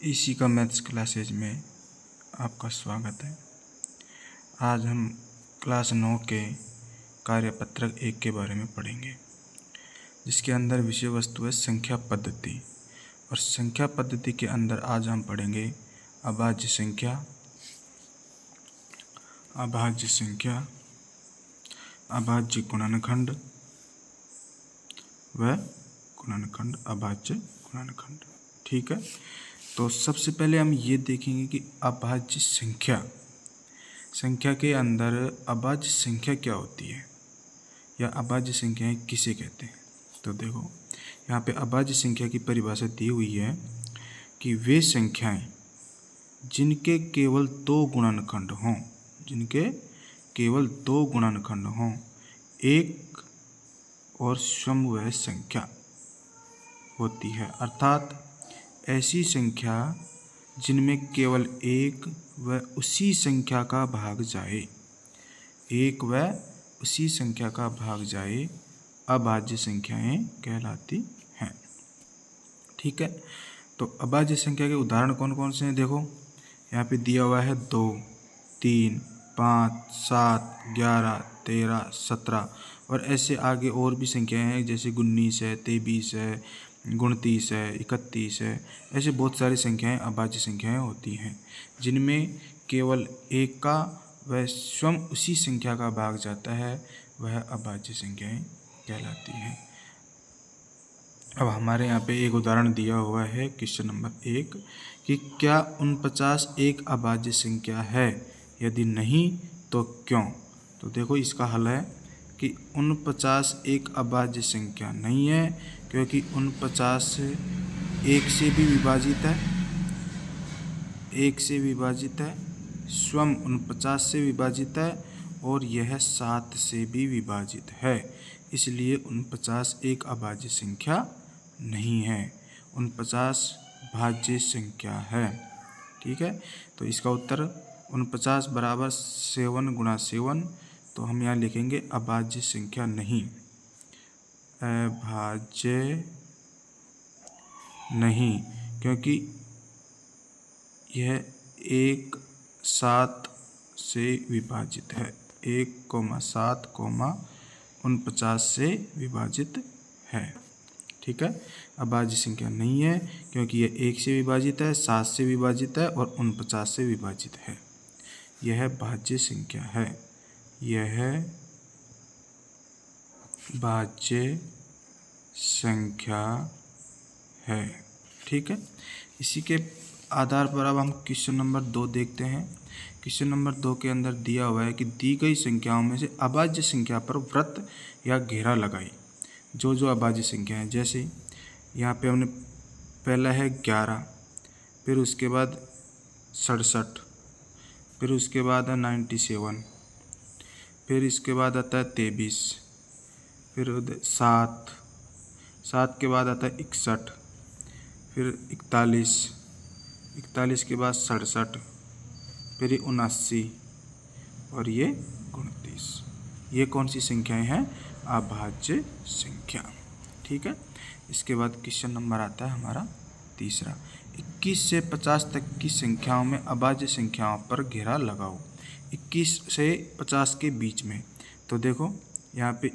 इसी का maths classes में आपका स्वागत है। आज हम क्लास 9 के कार्यपत्रक 1 के बारे में पढ़ेंगे, जिसके अंदर विषय वस्तु है संख्या पद्धति। और संख्या पद्धति के अंदर आज हम पढ़ेंगे अभाज्य संख्या, अभाज्य संख्या, अभाज्य गुणनखंड व गुणनखंड, अभाज्य गुणनखंड। ठीक है, तो सबसे पहले हम ये देखेंगे कि अभाज्य संख्या के अंदर अभाज्य संख्या क्या होती है या अभाज्य संख्याएं किसे कहते हैं। तो देखो, यहाँ पे अभाज्य संख्या की परिभाषा दी हुई है कि वे संख्याएं जिनके केवल दो गुणनखंड हों, जिनके केवल दो गुणनखंड हों, एक और समवय संख्या होती है। अर्थात ऐसी संख्या जिनमें केवल एक व उसी संख्या का भाग जाए, एक व उसी संख्या का भाग जाए, अभाज्य संख्याएं कहलाती हैं। ठीक है, तो अभाज्य संख्या के उदाहरण कौन कौन से हैं। देखो, यहाँ पे दिया हुआ है 2, 3, 5, 7, 11, 13, 17 और ऐसे आगे और भी संख्याएं हैं, जैसे 19 है, 23 है, 29 है, 31 है। ऐसे बहुत सारी संख्याएं अभाज्य संख्याएं होती हैं, जिनमें केवल एक का व स्वयं उसी संख्या का भाग जाता है, वह अभाज्य संख्याएं कहलाती हैं। अब हमारे यहाँ पे एक उदाहरण दिया हुआ है, क्वेश्चन नंबर 1, कि क्या 49 एक अभाज्य संख्या है, यदि नहीं तो क्यों। तो देखो, इसका हल है कि 49 एक अभाज्य संख्या नहीं है, क्योंकि 49 एक से भी विभाजित है, एक से विभाजित है, स्वयं 49 से विभाजित है और यह 7 से भी विभाजित है। इसलिए 49 एक अभाज्य संख्या नहीं है, 49 भाज्य संख्या है। ठीक है, तो इसका उत्तर 49 बराबर 7 गुणा 7, तो हम यहाँ लिखेंगे अभाज्य संख्या नहीं, अभाज्य नहीं, क्योंकि यह 1, 7 से विभाजित है, 1, 7, 49 से विभाजित है। ठीक है, अभाज्य संख्या नहीं है क्योंकि यह 1 से विभाजित है, 7 से विभाजित है और 49 से विभाजित है। यह भाज्य संख्या है, यह भाज्य संख्या है। ठीक है, इसी के आधार पर अब हम क्वेश्चन नंबर 2 देखते हैं। क्वेश्चन नंबर 2 के अंदर दिया हुआ है कि दी गई संख्याओं में से अभाज्य संख्या पर वृत्त या घेरा लगाई। जो अभाज्य संख्या है, जैसे यहाँ पे हमने पहला है 11, फिर उसके बाद 67, फिर उसके बाद है 97, फिर इसके बाद आता है 23, फिर 7 के बाद आता है 61, फिर 41 के बाद 67, फिर 79 और ये 29। ये कौन सी संख्याएं हैं, अभाज्य संख्या। ठीक है, इसके बाद क्वेश्चन नंबर आता है हमारा तीसरा, 21 से 50 तक की संख्याओं में अभाज्य संख्याओं पर घेरा लगाओ। 21 से 50 के बीच में, तो देखो यहाँ पे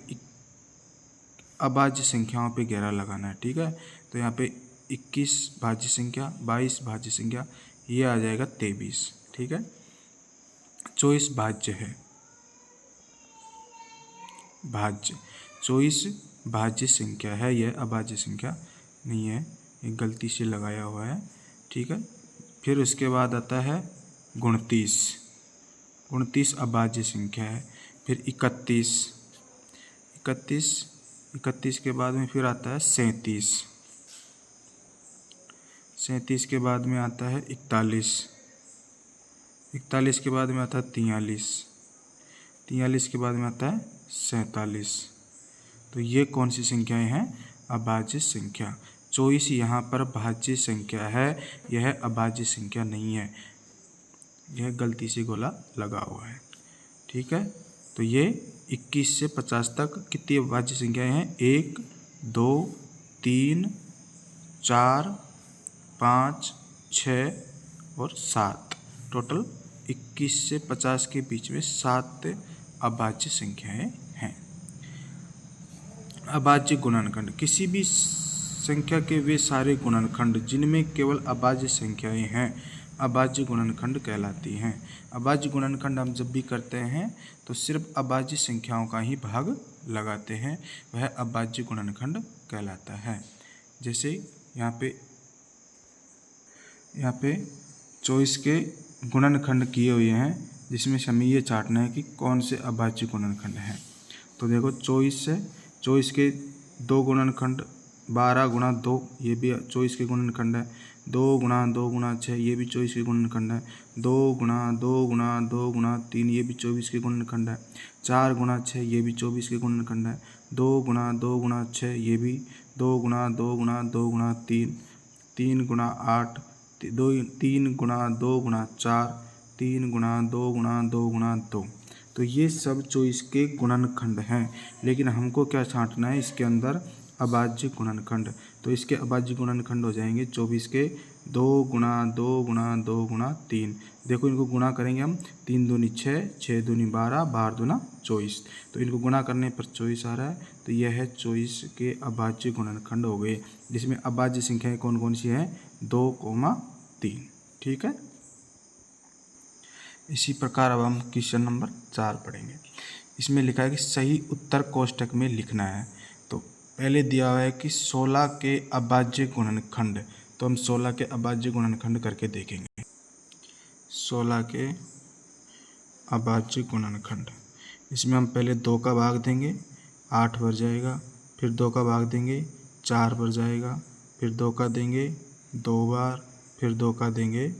अभाज्य संख्याओं पे घेरा लगाना है। ठीक है, तो यहाँ पे 21 भाज्य संख्या, 22 भाज्य संख्या, ये आ जाएगा 23। ठीक है, 24 भाज्य है, भाज्य 24 भाज्य संख्या है, यह अभाज्य संख्या नहीं है, एक गलती से लगाया हुआ है। ठीक है, फिर उसके बाद आता है 29 अभाज्य संख्या है, फिर 31 के बाद में फिर आता है 37 के बाद में आता है 41 के बाद में आता है 43 के बाद में आता है 47। तो ये कौन सी संख्याएं हैं, अभाज्य संख्या। 24 यहाँ पर भाज्य संख्या है, यह अभाज्य संख्या नहीं है, यह गलती से गोला लगा हुआ है। ठीक है, तो ये 21 से 50 तक कितनी अभाज्य संख्याएं हैं, 1, 2, 3, 4, 5, 6 और 7, टोटल 21 से 50 के बीच में 7 अभाज्य संख्याएं हैं। अभाज्य गुणनखंड, किसी भी संख्या के वे सारे गुणनखंड जिनमें केवल अभाज्य संख्याएं हैं अभाज्य गुणनखंड कहलाती हैं। अभाज्य गुणनखंड हम जब भी करते हैं तो सिर्फ अभाज्य संख्याओं का ही भाग लगाते हैं, वह अभाज्य गुणनखंड कहलाता है। जैसे यहाँ पे 24 के गुणनखंड किए हुए हैं, जिसमें हमें ये चाटना है कि कौन से अभाज्य गुणनखंड हैं। तो देखो 24 के 2 गुणनखंड 12 गुणा 2, ये भी 24 के गुणनखंड है। 2 गुणा 2 गुणा 6, ये भी 24 के गुणनखंड है। 2 गुणा 2 गुणा 2 गुणा 3, ये भी 24 के गुणनखंड है। 4 गुणा 6, ये भी 24 के गुणनखंड है। 2 गुणा 2 गुणा 6, ये भी 2 गुणा 2 गुणा 2 गुणा 3, 3 गुणा 8, 3 गुणा 2 गुणा 4, 3 गुणा 2 गुणा 2 गुणा 2। तो ये सब 24 के गुणनखंड हैं, लेकिन हमको क्या छांटना है इसके अंदर अभाज्य गुणनखंड। तो इसके अभाज्य गुणनखंड हो जाएंगे 24 के 2 गुणा 2 गुणा 2 गुणा 3। देखो इनको गुणा करेंगे हम, 3 दूनी 6, 6 दूनी 12, 12 दूना 24। तो इनको गुणा करने पर 24 आ रहा है। तो यह है 24 के अभाज्य गुणनखंड हो गए, जिसमें अभाज्य संख्याएं कौन कौन सी हैं, 2, 3। ठीक है। इसी प्रकार अब हम क्वेश्चन नंबर 4 पढ़ेंगे। इसमें लिखा है कि सही उत्तर कोष्टक में लिखना है। तो पहले दिया हुआ है कि 16 के अभाज्य गुणनखंड, तो हम 16 के अभाज्य गुणनखंड करके देखेंगे। 16 के अभाज्य गुणनखंड, इसमें हम पहले 2 का भाग देंगे, 8 बार जाएगा। फिर 2 का भाग देंगे, 4 बार जाएगा। फिर 2 का देंगे 2 बार, फिर 2 का देंगे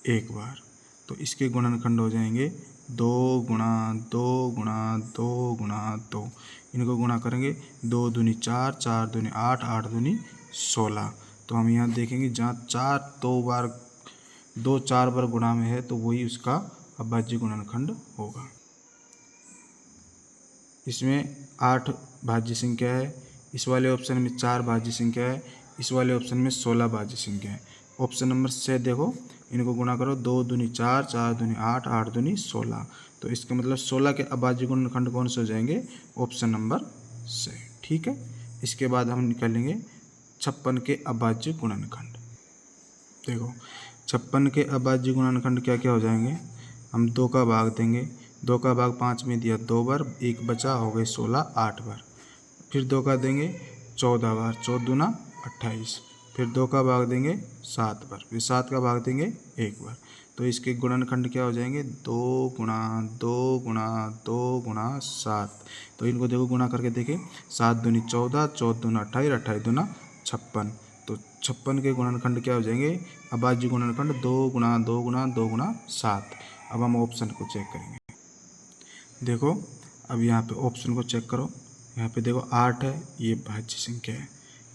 1 बार। तो इसके गुणनखंड हो जाएंगे 2 गुणा 2 गुणा 2 गुणा 2। इनको गुणा करेंगे, 2 दूनी 4, 4 दूनी 8, 8 दूनी 16। तो हम यहाँ देखेंगे जहाँ 2 4 बार गुणा में है तो वही उसका अभाज्य गुणनखंड होगा। इसमें 8 भाज्य संख्या है, इस वाले ऑप्शन में 4 भाज्य संख्या है, इस वाले ऑप्शन में 16 भाज्य संख्या है। ऑप्शन नंबर से देखो, इनको गुणा करो, 2 दूनी 4, 4 दूनी 8, 8 दूनी 16। तो इसका मतलब 16 के अभाज्य गुणनखंड कौन से हो जाएंगे, ऑप्शन नंबर से। ठीक है। इसके बाद हम निकालेंगे 56 के अभाज्य गुणनखंड। देखो 56 के अभाज्य गुणनखंड क्या क्या हो जाएंगे, हम 2 का भाग देंगे, 2 का भाग 5 में दिया 2 बार, 1 बचा, हो गए 16, 8 बार। फिर 2 का देंगे 14 बार, 14 दूना 28। फिर 2 का भाग देंगे 7 बार, फिर 7 का भाग देंगे 1 बार। तो इसके गुणनखंड क्या हो जाएंगे, 2 गुणा 2 गुणा 2 गुणा 7। तो इनको देखो गुणा करके देखें, 7 दूनी 14, 14 दूना 28, 28 दूना 56। तो 56 के गुणनखंड क्या हो जाएंगे, अभाज्य गुणनखंड 2 गुणा 2 गुणा 2 गुणा 7। अब हम ऑप्शन को चेक करेंगे। देखो अब यहाँ पे ऑप्शन को चेक करो, यहाँ पे देखो 8 है, ये भाज्य संख्या है।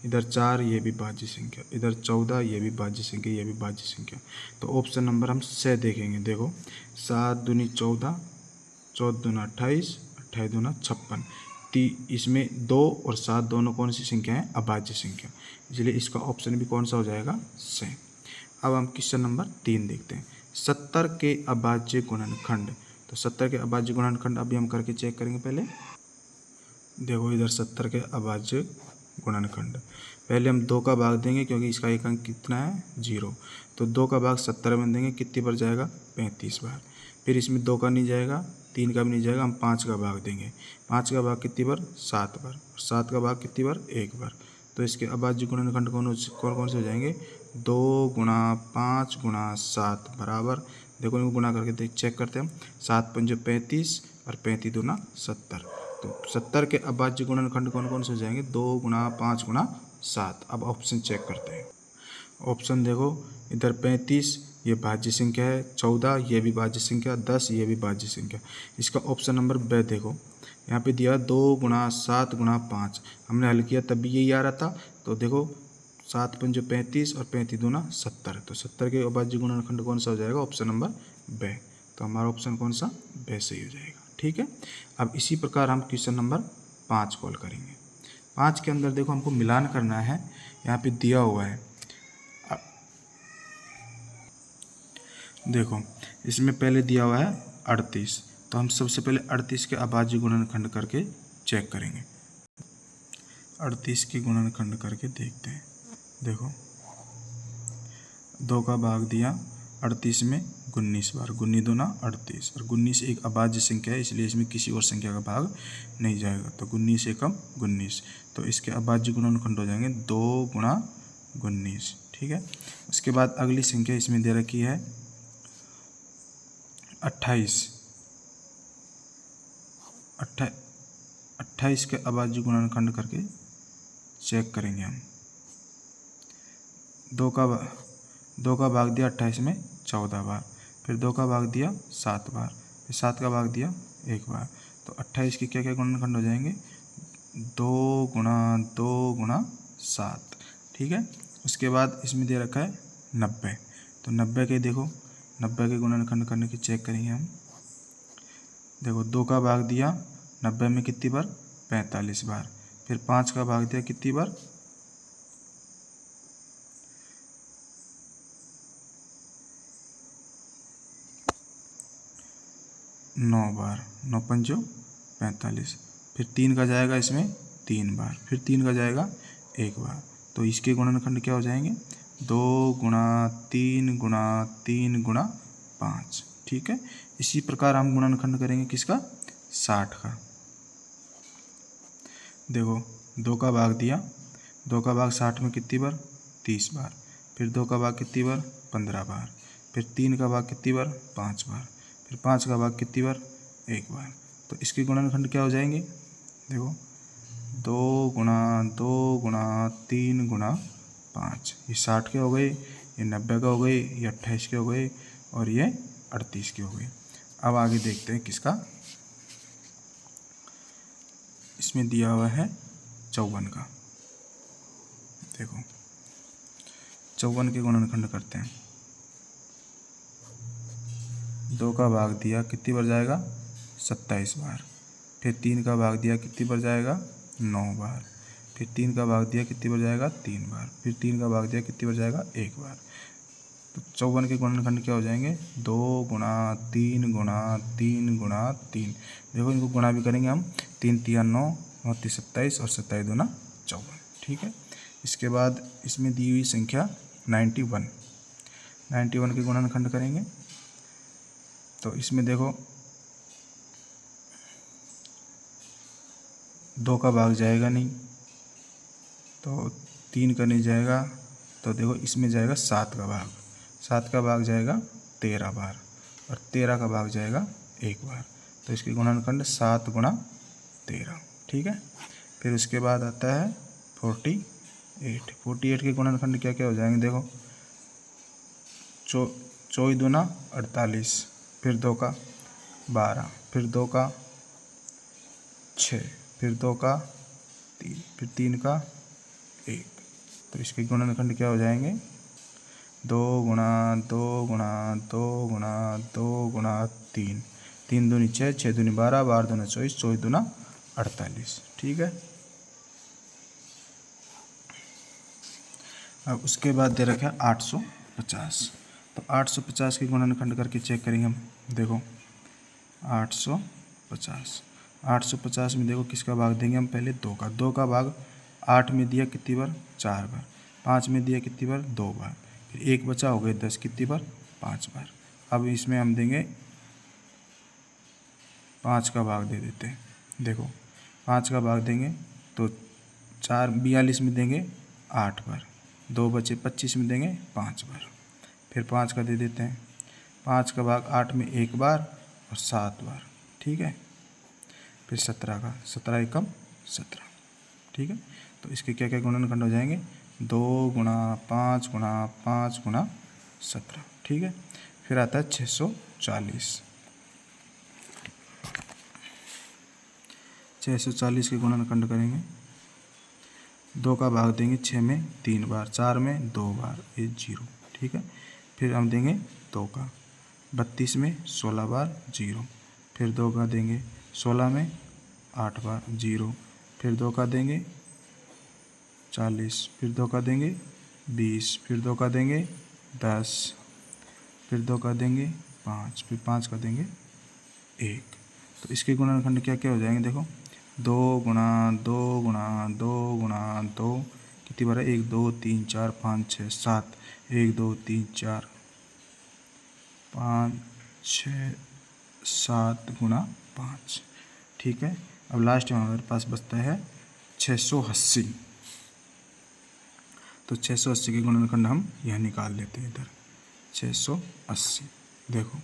इधर 4, ये भी भाज्य संख्या। इधर 14, ये भी भाज्य संख्या, ये भी भाज्य संख्या। तो ऑप्शन नंबर हम से देखेंगे। देखो 7 दूनी 14, 14 दूना 28, 28 दूना 56। इसमें 2 और 7 दोनों कौन सी संख्या है, अभाज्य संख्या, इसलिए इसका ऑप्शन भी कौन सा हो जाएगा, से। अब हम क्वेश्चन नंबर 3 देखते हैं। 70 के अभाज्य गुणनखंड। तो 70 के अभाज्य गुणनखंड अभी हम करके चेक करेंगे। पहले देखो इधर 70 के अभाज्य गुणनखंड, पहले हम 2 का भाग देंगे क्योंकि इसका एक अंक कितना है, 0। तो 2 का भाग 70 में देंगे, कितनी बार जाएगा, 35 बार। फिर इसमें 2 का नहीं जाएगा, 3 का भी नहीं जाएगा, हम 5 का भाग देंगे। 5 का भाग कितनी बार, 7 बार। और 7 का भाग कितनी बार, 1 बार। तो इसके अभाज्य गुणनखंड कौन कौन से हो जाएंगे, 2 गुणा 5 गुणा 7 बराबर। देखो इनको गुणा करके चेक करते हैं हम, 7 पंजे 35 और 35 दूना 70। तो 70 के अभाज्य गुणनखंड कौन कौन से हो जाएंगे, 2 गुणा 5 गुणा 7। अब ऑप्शन चेक करते हैं। ऑप्शन देखो, इधर 35 ये भाज्य संख्या है, 14 ये भी भाज्य संख्या, 10 ये भी भाज्य संख्या। इसका ऑप्शन नंबर ब देखो, यहाँ पे दिया 2 गुणा 7 गुणा 5। हमने हल किया तब भी यही आ रहा था। तो देखो 7 पंजे 35 और 35 दूना 70। तो 70 के अभाज्य गुणनखंड कौन सा हो जाएगा, ऑप्शन नंबर ब। तो हमारा ऑप्शन कौन सा, ब सही हो जाएगा। ठीक है। अब इसी प्रकार हम क्वेश्चन नंबर 5 कॉल करेंगे। 5 के अंदर देखो हमको मिलान करना है, यहाँ पे दिया हुआ है देखो इसमें पहले दिया हुआ है 38, तो हम सबसे पहले 38 के अभाज्य गुणनखंड करके चेक करेंगे। 38 के गुणनखंड करके देखते हैं। देखो 2 का भाग दिया 38 में 19 बार, 19 दूना 38, और 19 एक अभाज्य संख्या है इसलिए इसमें किसी और संख्या का भाग नहीं जाएगा, तो 19 एकम 19, तो इसके अभाज्य गुणनखंड हो जाएंगे 2 गुणा 19। ठीक है, उसके बाद अगली संख्या इसमें दे रखी है 28। 28 के अभाज्य गुणनखंड करके चेक करेंगे हम। 2 का भाग दिया 28 में 14 बार, फिर 2 का भाग दिया 7 बार, फिर 7 का भाग दिया 1 बार, तो 28 के क्या क्या गुणनखंड हो जाएंगे 2 गुणा 2 गुणा 7। ठीक है, उसके बाद इसमें दे रखा है 90, तो 90 के देखो 90 के गुणनखंड करने की चेक करेंगे हम। देखो 2 का भाग दिया 90 में कितनी बार 45 बार, फिर 5 का भाग दिया कितनी बार 9 बार, 9 पंजो 45, फिर 3 का जाएगा इसमें 3 बार, फिर 3 का जाएगा 1 बार, तो इसके गुणनखंड क्या हो जाएंगे 2 गुणा 3 गुणा 3 गुणा 5। ठीक है, इसी प्रकार हम गुणनखंड करेंगे किसका 60 का। देखो 2 का भाग दिया, 2 का भाग 60 में कितनी बार 30 बार, फिर 2 का भाग कितनी बार 15 बार, फिर 3 का भाग कितनी बार 5 बार, फिर 5 का भाग कितनी बार 1 बार, तो इसके गुणनखंड क्या हो जाएंगे देखो 2 गुणा 2 गुणा 3 गुणा 5। ये 60 के हो गए, ये 90 का हो गए, ये 28 के हो गए, और ये 38 के हो गए। अब आगे देखते हैं किसका। इसमें दिया हुआ है 54 का। देखो 54 के गुणनखंड करते हैं। 2 का भाग दिया कितनी बार जाएगा 27 बार, फिर 3 का भाग दिया कितनी बार जाएगा 9 बार, फिर 3 का भाग दिया कितनी बार जाएगा 3 बार, फिर 3 का भाग दिया कितनी बार जाएगा 1 बार, तो 54 के गुणनखंड क्या हो जाएंगे 2 गुणा 3 गुणा 3 गुणा 3। देखो इनको गुणा भी करेंगे हम, 3 तिया 9, 9 ती 27 और 27 दूना 54। ठीक है, इसके बाद इसमें दी हुई संख्या 91 के गुणनखंड करेंगे, तो इसमें देखो 2 का भाग जाएगा नहीं, तो 3 का नहीं जाएगा, तो देखो इसमें जाएगा 7 का भाग, 7 का भाग जाएगा 13 बार, और 13 का भाग जाएगा 1 बार, तो इसके गुणनखंड 7 गुणा 13। ठीक है, फिर उसके बाद आता है 48 के गुणनखंड क्या क्या हो जाएंगे देखो 24 दूना 48, फिर 2 का 12, फिर 2 का 6, फिर 2 का 3, फिर 3 का 1, तो इसके गुणनखंड क्या हो जाएंगे 2 गुणा 2 गुणा 2 गुणा 2 गुणा 3, 3 दूनी 6, 6 दूनी 12, 12 दूना 24, 24 दूना 48। ठीक है, अब उसके बाद दे रखा है 850, तो 850 के गुणनखंड करके चेक करेंगे हम। देखो 850 में देखो किसका भाग देंगे हम, पहले 2 का भाग 8 में दिया कितनी बार 4 बार, 5 में दिया कितनी बार 2 बार, फिर 1 बचा हो गए 10 कितनी बार 5 बार। अब इसमें हम देंगे 5 का भाग दे देते हैं। देखो 5 का भाग देंगे तो 42 में देंगे 8 बार, 2 बचे 25 में देंगे 5 बार, फिर 5 का दे देते हैं। 5 का भाग 8 में 1 बार और 7 बार। ठीक है, फिर 17 का, 17 एकम 17। ठीक है, तो इसके क्या क्या गुणनखंड हो जाएंगे 2 गुणा 5 गुणा 5 गुणा 17। ठीक है, फिर आता है 640। 640 के गुणनखंड करेंगे, 2 का भाग देंगे 6 में 3 बार, 4 में 2 बार, ये 0। ठीक है, फिर हम देंगे 2 का 32 में 16 बार 0, फिर 2 का देंगे 16 में 8 बार 0, फिर 2 का देंगे 40, फिर 2 का देंगे 20, फिर 2 का देंगे 10, फिर 2 का देंगे 5, फिर 5 का देंगे 1। तो इसके गुणनखंड क्या क्या हो जाएंगे देखो, 2 गुणा 2 गुणा 2 गुणा 2 कितनी बार है, 1 2 3 4 5 6 7, 1 2 3 4 5 6 7 गुणा 5। ठीक है, अब लास्ट में हमारे पास बचता है 680। तो 680 के गुणनखंड हम यह निकाल लेते हैं इधर। 680 देखो,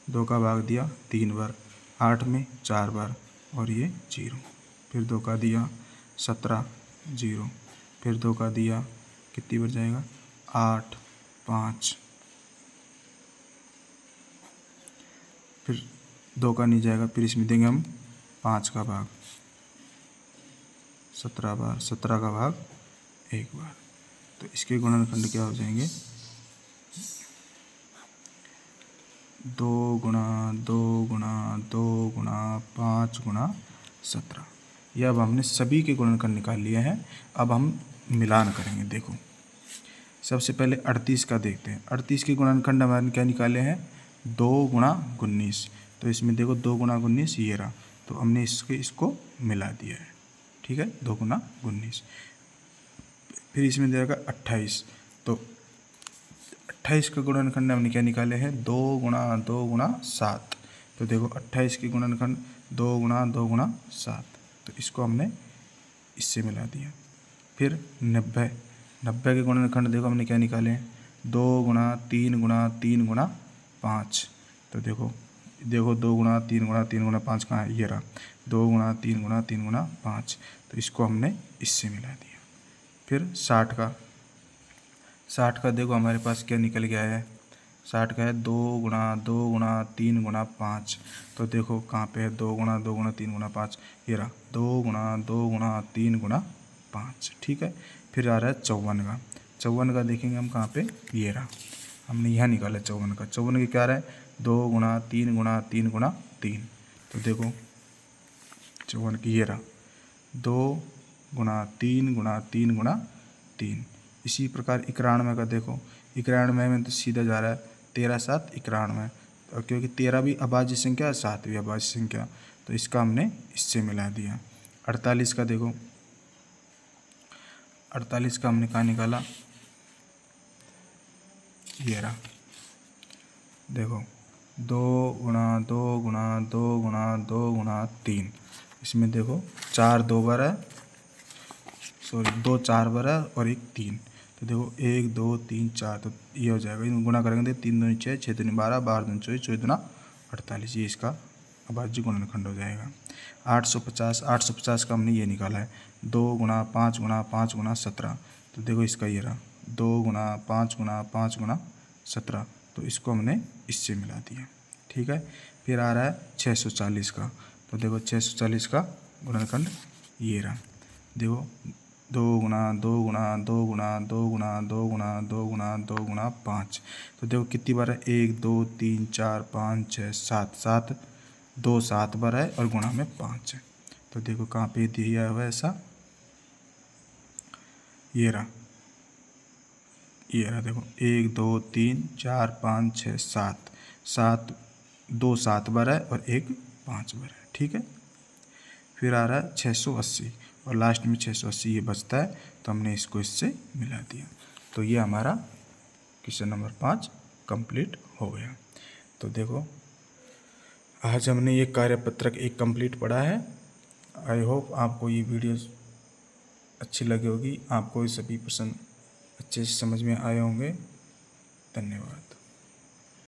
2 का भाग दिया 3 बार, 8 में 4 बार और ये 0। फिर 2 का दिया 17 0, फिर 2 का दिया कितनी बार जाएगा 8 5, फिर 2 का नहीं जाएगा, फिर इसमें देंगे हम 5 का भाग 17 बार, 17 का भाग 1 बार। तो इसके गुणनखंड क्या हो जाएंगे, 2 गुणा 2 गुणा 2 गुणा 5 गुणा 17। यह अब हमने सभी के गुणनखंड निकाल लिए हैं। अब हम मिलान करेंगे। देखो, सबसे पहले 38 का देखते हैं। 38 के गुणनखंड हमारे क्या निकाले हैं, 2 गुणा 19। तो इसमें देखो 2 गुणा 19 ये रहा, तो हमने इसको मिला दिया है। ठीक है, 2 गुणा 19। फिर इसमें देगा 28, तो 28 का गुणनखंड हमने क्या निकाले हैं, 2 गुणा 2 गुणा 7। तो देखो 28 के गुणनखंड 2 गुणा 2 गुणा 7, तो इसको हमने इससे मिला दिया। फिर 90, 90 के गुणनखंड देखो हमने क्या निकाले हैं, 2 गुणा 3 गुणा 3 गुणा 5। तो देखो 2 गुणा 3 गुणा 3 गुणा 5 कहाँ है, ये रहा, 2 गुणा 3 गुणा 3 गुणा 5। तो इसको हमने इससे मिला दिया। फिर 60 का देखो हमारे पास क्या निकल गया है, 60 का है 2 गुणा 2 गुणा 3 गुणा 5। तो देखो कहाँ पे है, 2 गुणा 2 गुणा 3 गुणा 5, ये रहा, 2 गुणा 2 गुणा 3 गुणा 5। ठीक है, फिर आ रहा है 54 का। 54 का देखेंगे हम कहाँ पे, ये रहा, हमने यहाँ निकाला 54 का। 54 के क्या रहा है, 2 गुणा 3 गुणा 3 गुणा 3। तो देखो 54 की ये रहा, 2 गुणा 3 गुणा 3 गुणा 3। इसी प्रकार 91 का देखो, 91 में तो सीधा जा रहा है 13 7 91, और क्योंकि 13 भी अभाज्य संख्या है, 7 भी अभाज्य संख्या, तो इसका हमने इससे मिला दिया। 48 का देखो, 48 का हमने कहाँ निकाला, ये रहा, देखो 2 गुणा 2 गुणा 2 गुणा 2 गुणा 3। इसमें देखो 4 2 बार है, सॉरी 2 4 बार है और 1 3। तो देखो 1 2 3 4, तो ये हो जाएगा, इनको गुणा करेंगे 3 दूनी 6, 6 दूनी 12, 12 दूनी 24, 24 दूना 48। ये इसका अभाज्य गुणनखंड हो जाएगा। 850 का हमने ये निकाला है, 2 गुणा 5 गुणा 5 गुणा 17। तो देखो इसका ये रहा, 2 गुणा 5 गुणा 5 गुणा 17। तो इसको हमने इससे मिला दिया। ठीक है, फिर आ रहा है 640 का। तो देखो 640 का गुणनखंड ये रहा, देखो 2 गुणा 2 गुणा 2 गुणा 2 गुणा 2 गुणा 2 गुणा 2 गुणा 5। तो देखो कितनी बार है, 1 2 3 4 5 6 7, 7 2 7 बार है और गुणा में 5 है। तो देखो कहाँ पे दिया हुआ है ऐसा, ये रहा, देखो 1 2 3 4 5 6 7, 7 2 7 बार है और 1 5 बार है। ठीक है, फिर आ रहा है 680 और लास्ट में 680 ये बचता है, तो हमने इसको इससे मिला दिया। तो ये हमारा क्वेश्चन नंबर 5 कंप्लीट हो गया। तो देखो आज हमने ये कार्यपत्रक 1 कंप्लीट पढ़ा है। आई होप आपको ये वीडियो अच्छी लगी होगी, आपको ये सभी प्रश्न अच्छे से समझ में आए होंगे। धन्यवाद।